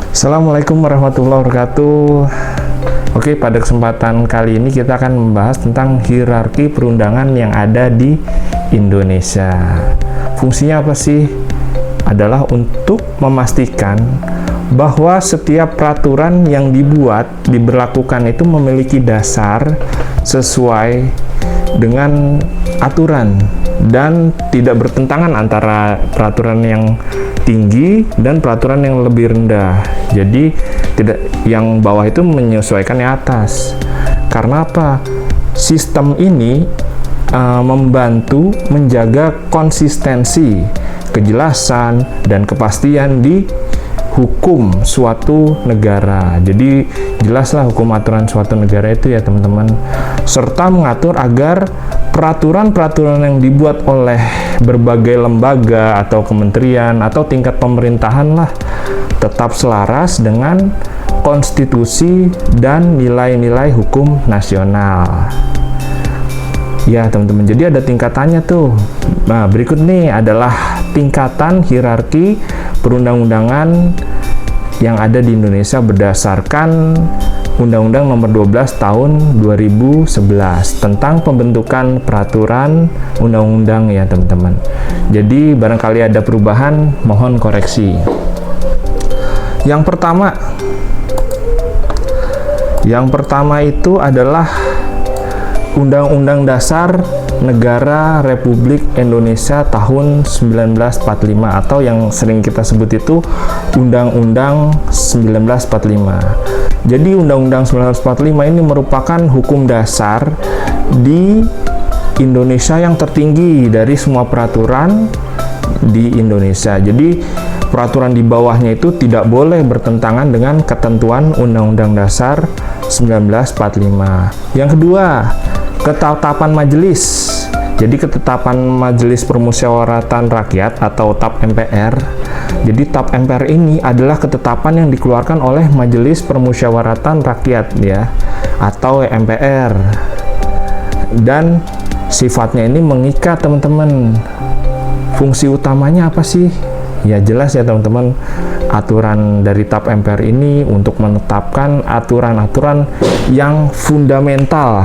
Assalamualaikum warahmatullahi wabarakatuh. Oke, pada kesempatan kali ini kita akan membahas tentang hierarki perundangan yang ada di Indonesia. Fungsinya apa sih? Adalah untuk memastikan bahwa setiap peraturan yang diberlakukan itu memiliki dasar sesuai dengan aturan dan tidak bertentangan antara peraturan yang tinggi dan peraturan yang lebih rendah. Jadi tidak yang bawah itu menyesuaikan yang atas. Karena apa? Sistem ini membantu menjaga konsistensi, kejelasan dan kepastian di hukum suatu negara. Jadi jelaslah hukum aturan suatu negara itu ya teman-teman, serta mengatur agar peraturan-peraturan yang dibuat oleh berbagai lembaga atau kementerian atau tingkat pemerintahan lah tetap selaras dengan konstitusi dan nilai-nilai hukum nasional. Ya teman-teman, jadi ada tingkatannya tuh. Nah, berikut nih adalah tingkatan hierarki perundang-undangan yang ada di Indonesia berdasarkan Undang-Undang Nomor 12 Tahun 2011 tentang pembentukan peraturan undang-undang ya teman-teman. Jadi barangkali ada perubahan, mohon koreksi. Yang pertama itu adalah Undang-Undang Dasar Negara Republik Indonesia tahun 1945 atau yang sering kita sebut itu Undang-Undang 1945. Jadi Undang-Undang 1945 ini merupakan hukum dasar di Indonesia yang tertinggi dari semua peraturan di Indonesia. Jadi peraturan di bawahnya itu tidak boleh bertentangan dengan ketentuan Undang-Undang Dasar 1945. Yang kedua, ketetapan majelis. Jadi ketetapan Majelis Permusyawaratan Rakyat atau TAP MPR. Jadi TAP MPR ini adalah ketetapan yang dikeluarkan oleh Majelis Permusyawaratan Rakyat ya, atau MPR. Dan sifatnya ini mengikat teman-teman. Fungsi utamanya apa sih? Ya jelas ya teman-teman, aturan dari TAP MPR ini untuk menetapkan aturan-aturan yang fundamental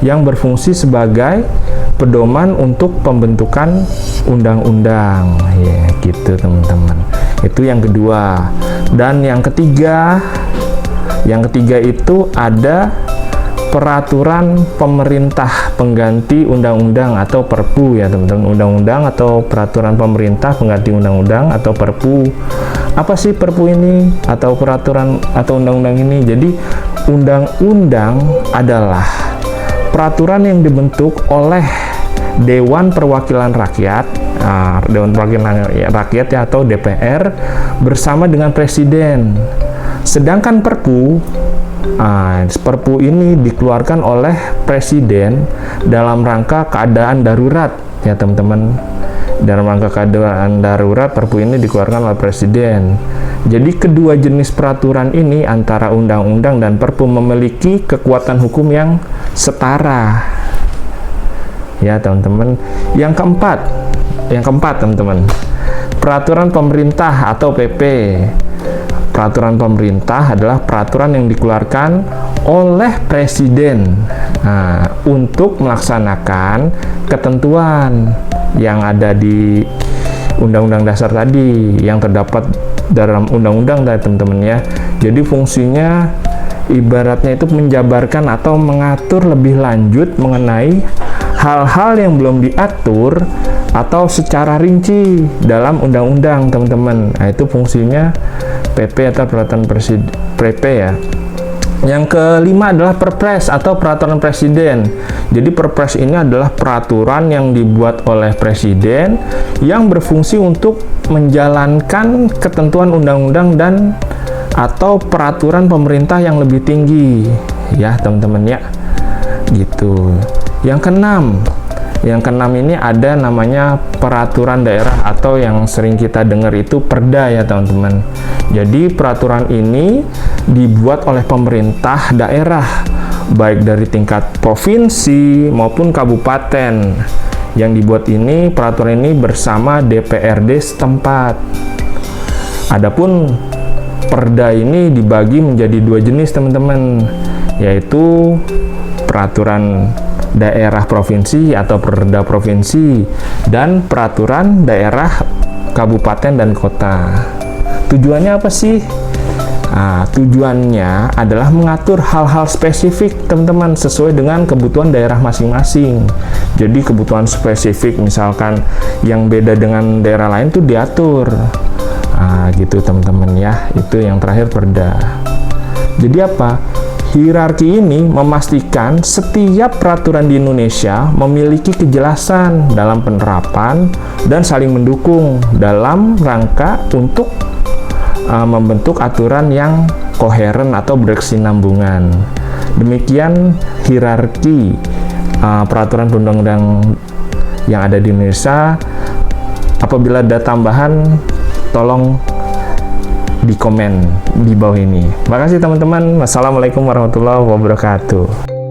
yang berfungsi sebagai pedoman untuk pembentukan undang-undang ya gitu teman-teman. Itu yang kedua. Dan yang ketiga itu ada peraturan pemerintah pengganti undang-undang atau Perpu ya teman-teman. Undang-undang atau peraturan pemerintah pengganti undang-undang atau Perpu. Apa sih Perpu ini atau peraturan atau undang-undang ini? Jadi undang-undang adalah peraturan yang dibentuk oleh Dewan Perwakilan Rakyat, Dewan Perwakilan Rakyat ya, atau DPR bersama dengan Presiden. Sedangkan Perpu ini dikeluarkan oleh Presiden dalam rangka keadaan darurat ya teman-teman. Dalam rangka keadaan darurat, Perpu ini dikeluarkan oleh Presiden. Jadi kedua jenis peraturan ini antara undang-undang dan Perpu memiliki kekuatan hukum yang setara. Ya, teman-teman. Yang keempat, teman-teman. Peraturan pemerintah atau PP. Peraturan pemerintah adalah peraturan yang dikeluarkan oleh Presiden untuk melaksanakan ketentuan yang ada di Undang-Undang Dasar tadi yang terdapat dalam undang-undang tadi teman-teman ya. Jadi fungsinya ibaratnya itu menjabarkan atau mengatur lebih lanjut mengenai hal-hal yang belum diatur atau secara rinci dalam undang-undang teman-teman. Nah, itu fungsinya PP atau peraturan PP ya. Yang kelima adalah Perpres atau peraturan Presiden. Jadi Perpres ini adalah peraturan yang dibuat oleh Presiden yang berfungsi untuk menjalankan ketentuan undang-undang dan atau peraturan pemerintah yang lebih tinggi ya teman-teman ya gitu. Yang keenam ini ada namanya peraturan daerah atau yang sering kita dengar itu Perda ya teman-teman. Jadi peraturan ini dibuat oleh pemerintah daerah baik dari tingkat provinsi maupun kabupaten. Yang dibuat ini peraturan ini bersama DPRD setempat. Adapun perda ini dibagi menjadi dua jenis teman-teman, yaitu peraturan daerah provinsi atau perda provinsi dan peraturan daerah kabupaten dan kota. Tujuannya apa sih? Nah, tujuannya adalah mengatur hal-hal spesifik teman-teman sesuai dengan kebutuhan daerah masing-masing. Jadi kebutuhan spesifik misalkan yang beda dengan daerah lain tuh diatur. Nah, gitu teman-teman ya. Itu yang terakhir perda. Jadi apa? Hierarki ini memastikan setiap peraturan di Indonesia memiliki kejelasan dalam penerapan dan saling mendukung dalam rangka untuk membentuk aturan yang koheren atau berkesinambungan. Demikian hierarki peraturan perundang-undang yang ada di Indonesia. Apabila ada tambahan, tolong di komen di bawah ini. Makasih teman-teman. Wassalamualaikum warahmatullahi wabarakatuh.